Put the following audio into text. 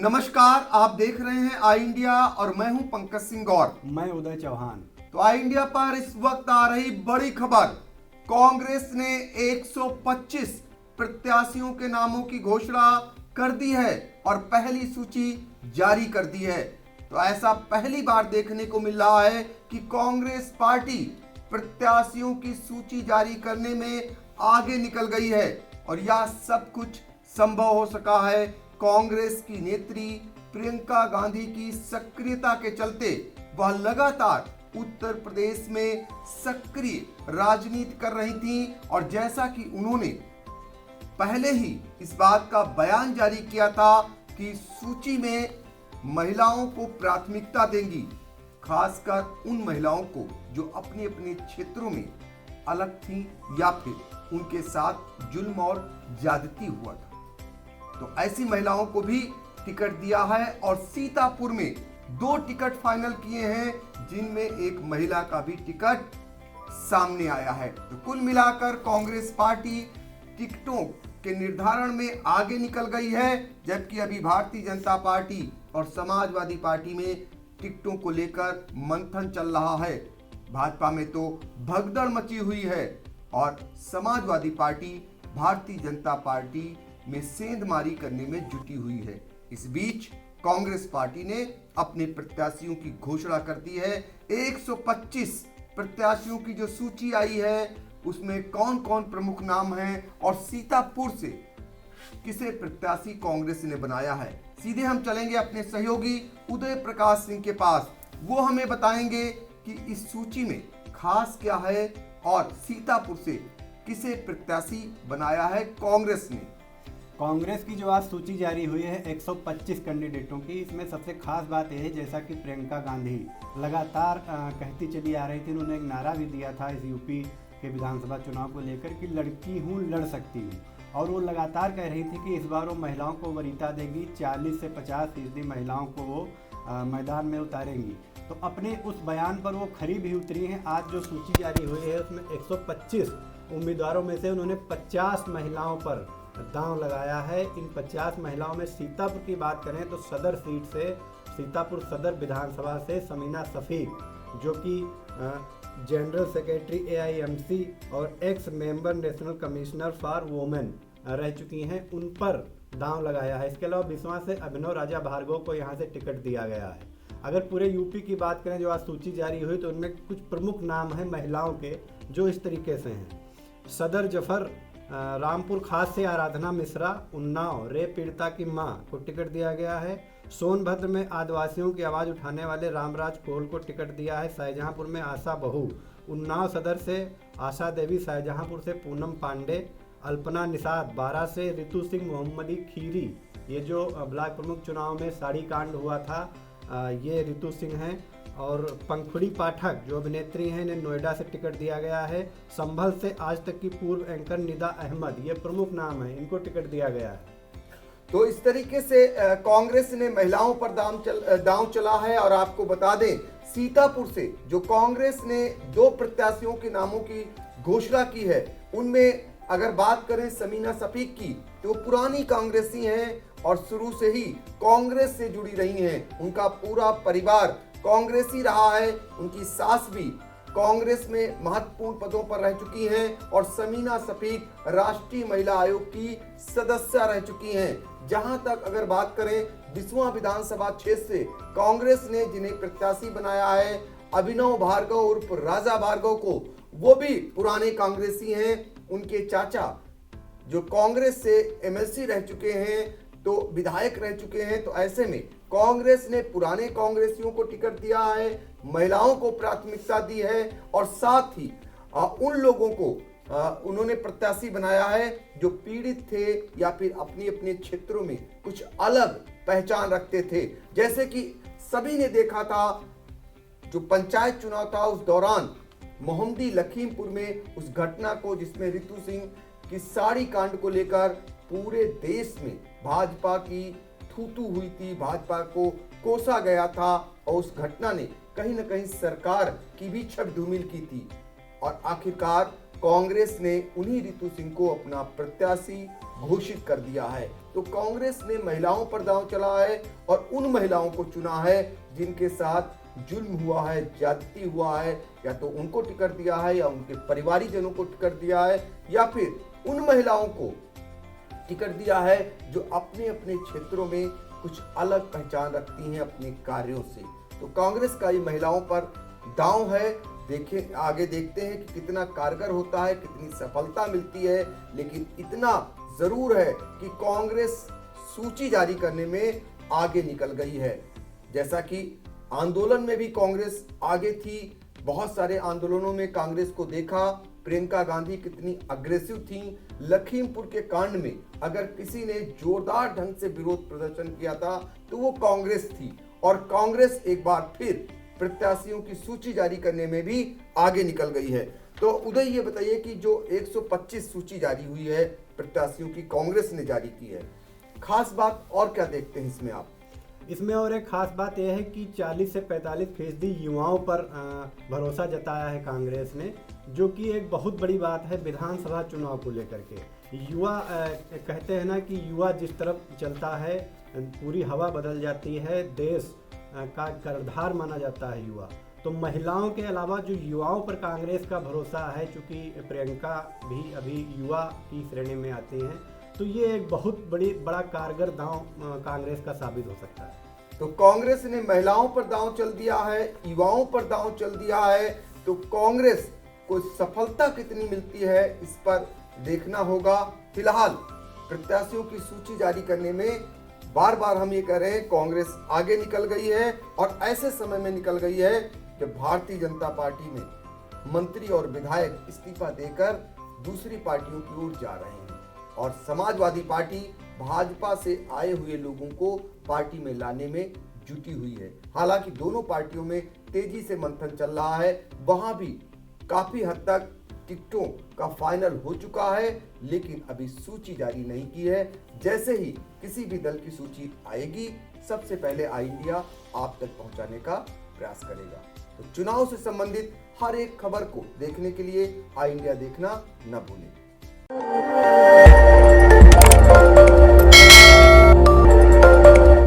नमस्कार, आप देख रहे हैं आई इंडिया और मैं हूं पंकज सिंह गौर। मैं उदय चौहान। तो आई इंडिया पर इस वक्त आ रही बड़ी खबर, कांग्रेस ने 125 प्रत्याशियों के नामों की घोषणा कर दी है और पहली सूची जारी कर दी है। तो ऐसा पहली बार देखने को मिल रहा है कि कांग्रेस पार्टी प्रत्याशियों की सूची जारी करने में आगे निकल गई है और यह सब कुछ संभव हो सका है कांग्रेस की नेत्री प्रियंका गांधी की सक्रियता के चलते। वह लगातार उत्तर प्रदेश में सक्रिय राजनीति कर रही थी और जैसा कि उन्होंने पहले ही इस बात का बयान जारी किया था कि सूची में महिलाओं को प्राथमिकता देंगी, खासकर उन महिलाओं को जो अपने अपने क्षेत्रों में अलग थी या फिर उनके साथ जुल्म और ज्यादती हुआ था। तो ऐसी महिलाओं को भी टिकट दिया है और सीतापुर में 2 टिकट फाइनल किए हैं, जिनमें एक महिला का भी टिकट सामने आया है। तो कुल मिलाकर कांग्रेस पार्टी टिकटों के निर्धारण में आगे निकल गई है, जबकि अभी भारतीय जनता पार्टी और समाजवादी पार्टी में टिकटों को लेकर मंथन चल रहा है। भाजपा में तो भगदड़ मची हुई है और समाजवादी पार्टी भारतीय जनता पार्टी में सेंधमारी करने में जुटी हुई है। इस बीच कांग्रेस पार्टी ने अपने प्रत्याशियों की घोषणा कर दी है। 125 प्रत्याशियों की जो सूची आई है उसमें कौन कौन प्रमुख नाम हैं और सीतापुर से किसे प्रत्याशी कांग्रेस ने बनाया है, सीधे हम चलेंगे अपने सहयोगी उदय प्रकाश सिंह के पास। वो हमें बताएंगे कि इस सूची में खास क्या है और सीतापुर से किसे प्रत्याशी बनाया है कांग्रेस ने। कांग्रेस की जो आज सूची जारी हुई है 125 कैंडिडेटों की, इसमें सबसे खास बात यह है जैसा कि प्रियंका गांधी लगातार कहती चली आ रही थी। उन्होंने एक नारा भी दिया था इस यूपी के विधानसभा चुनाव को लेकर कि लड़की हूँ लड़ सकती हूँ, और वो लगातार कह रही थी कि इस बार वो महिलाओं को वरीयता देगी, 40 से 50% महिलाओं को वो मैदान में उतारेंगी। तो अपने उस बयान पर वो खरी भी उतरी हैं। आज जो सूची जारी हुई है उसमें 125 उम्मीदवारों में से उन्होंने 50 महिलाओं पर दांव लगाया है। इन 50 महिलाओं में सीतापुर की बात करें तो सदर सीट से, सीतापुर सदर विधानसभा से समीना शफीक, जो कि जनरल सेक्रेटरी AIMC और x member national commissioner for women रह चुकी हैं, उन पर दांव लगाया है। इसके अलावा बिस्वा से अभिनव राजा भार्गव को यहाँ से टिकट दिया गया है। अगर पूरे यूपी की बात करें जो आज सूची जारी हुई तो उनमें कुछ प्रमुख नाम हैं महिलाओं के, जो इस तरीके से हैं। सदर जफर रामपुर खास से आराधना मिश्रा, उन्नाव रेप पीड़िता की मां को टिकट दिया गया है। सोनभद्र में आदिवासियों की आवाज़ उठाने वाले रामराज कोल को टिकट दिया है। शाहजहांपुर में आशा बहू, उन्नाव सदर से आशा देवी, शाहजहांपुर से पूनम पांडे, अल्पना निषाद, बारा से रितु सिंह मोहम्मदी खीरी, ये जो ब्लॉक प्रमुख चुनाव में साड़ी कांड हुआ था ये रितु सिंह हैं। और पंखुड़ी पाठक जो अभिनेत्री हैं, इन्हें नोएडा से टिकट दिया गया है। संभल से आज तक की पूर्व एंकर निदा अहमद, ये प्रमुख नाम है, इनको टिकट दिया गया है। तो इस तरीके से कांग्रेस ने महिलाओं पर दांव चला है। और आपको बता दें सीतापुर से जो कांग्रेस ने 2 प्रत्याशियों के नामों की घोषणा की है, उनमें अगर बात करें समीना शफीक की तो पुरानी कांग्रेसी हैं और शुरू से ही कांग्रेस से जुड़ी रही हैं। उनका पूरा परिवार कांग्रेसी रहा है, उनकी सास भी कांग्रेस में महत्वपूर्ण पदों पर रह चुकी हैं और समीना शफीक राष्ट्रीय महिला आयोग की सदस्य रह चुकी हैं। जहां तक अगर बात करें बिस्वा विधानसभा क्षेत्र से कांग्रेस ने जिन्हें प्रत्याशी बनाया है अभिनव भार्गव उर्फ राजा भार्गव को, वो भी पुराने कांग्रेसी हैं। उनके चाचा जो कांग्रेस से MLC रह चुके हैं, तो विधायक रह चुके हैं। तो ऐसे में कांग्रेस ने पुराने कांग्रेसियों को टिकट दिया है, महिलाओं को प्राथमिकता दी है और साथ ही उन लोगों को उन्होंने प्रत्याशी बनाया है जो पीड़ित थे या फिर अपने अपने क्षेत्रों में कुछ अलग पहचान रखते थे। जैसे कि सभी ने देखा था जो पंचायत चुनाव था उस दौरान मोहम्मदी लखीमपुर में उस घटना को, जिसमें रितु सिंह की साड़ी कांड को लेकर पूरे देश में भाजपा की थूथू हुई थी, भाजपा को कोसा गया था और उस घटना ने कहीं न कहीं सरकार की भी छवि धूमिल की थी। और आखिरकार कांग्रेस ने उन्हीं रितु सिंह को अपना प्रत्याशी घोषित कर दिया है। तो कांग्रेस ने महिलाओं पर दांव चला है और उन महिलाओं को चुना है जिनके साथ जुल्म हुआ है, ज्यादती हुआ है, या तो उनको टिकट दिया है या उनके परिवारीजनों को टिकट दिया है, या फिर उन महिलाओं को टिकट दिया है जो अपने अपने क्षेत्रों में कुछ अलग पहचान रखती हैं अपने कार्यों से। तो कांग्रेस का ये महिलाओं पर दांव है। देखें, आगे देखते हैं कि कितना कारगर होता है, कितनी सफलता मिलती है। लेकिन इतना जरूर है कि कांग्रेस सूची जारी करने में आगे निकल गई है। जैसा कि आंदोलन में भी कांग्रेस आगे थी, बहुत सारे आंदोलनों में कांग्रेस को देखा। प्रियंका गांधी कितनी अग्रेसिव थी। लखीमपुर के कांड में अगर किसी ने जोरदार ढंग से विरोध प्रदर्शन किया था तो वो कांग्रेस थी, और कांग्रेस एक बार फिर प्रत्याशियों की सूची जारी करने में भी आगे निकल गई है। तो उदय, ये बताइए कि जो 125 सूची जारी हुई है प्रत्याशियों की, कांग्रेस ने जारी की है, खास बात और क्या देखते हैं इसमें आप? इसमें और एक खास बात यह है कि 40 से 45% युवाओं पर भरोसा जताया है कांग्रेस ने, जो कि एक बहुत बड़ी बात है विधानसभा चुनाव को लेकर के। युवा कहते हैं ना कि युवा जिस तरफ चलता है पूरी हवा बदल जाती है, देश का कर्णधार माना जाता है युवा। तो महिलाओं के अलावा जो युवाओं पर कांग्रेस का भरोसा है, चूँकि प्रियंका भी अभी युवा की श्रेणी में आती हैं, तो ये एक बहुत बड़ा कारगर दांव कांग्रेस का साबित हो सकता है। तो कांग्रेस ने महिलाओं पर दांव चल दिया है, युवाओं पर दांव चल दिया है। तो कांग्रेस को सफलता कितनी मिलती है इस पर देखना होगा। फिलहाल प्रत्याशियों की सूची जारी करने में बार बार हम ये कह रहे हैं कांग्रेस आगे निकल गई है, और ऐसे समय में निकल गई है जब भारतीय जनता पार्टी में मंत्री और विधायक इस्तीफा देकर दूसरी पार्टियों की ओर जा रहे हैं, और समाजवादी पार्टी भाजपा से आए हुए लोगों को पार्टी में लाने में जुटी हुई है। हालांकि दोनों पार्टियों में तेजी से मंथन चल रहा है, वहां भी काफी हद तक टिकटों का फाइनल हो चुका है, लेकिन अभी सूची जारी नहीं की है। जैसे ही किसी भी दल की सूची आएगी, सबसे पहले आई इंडिया आप तक पहुंचाने का प्रयास करेगा। तो चुनाव से संबंधित हर एक खबर को देखने के लिए आई इंडिया देखना न भूलें।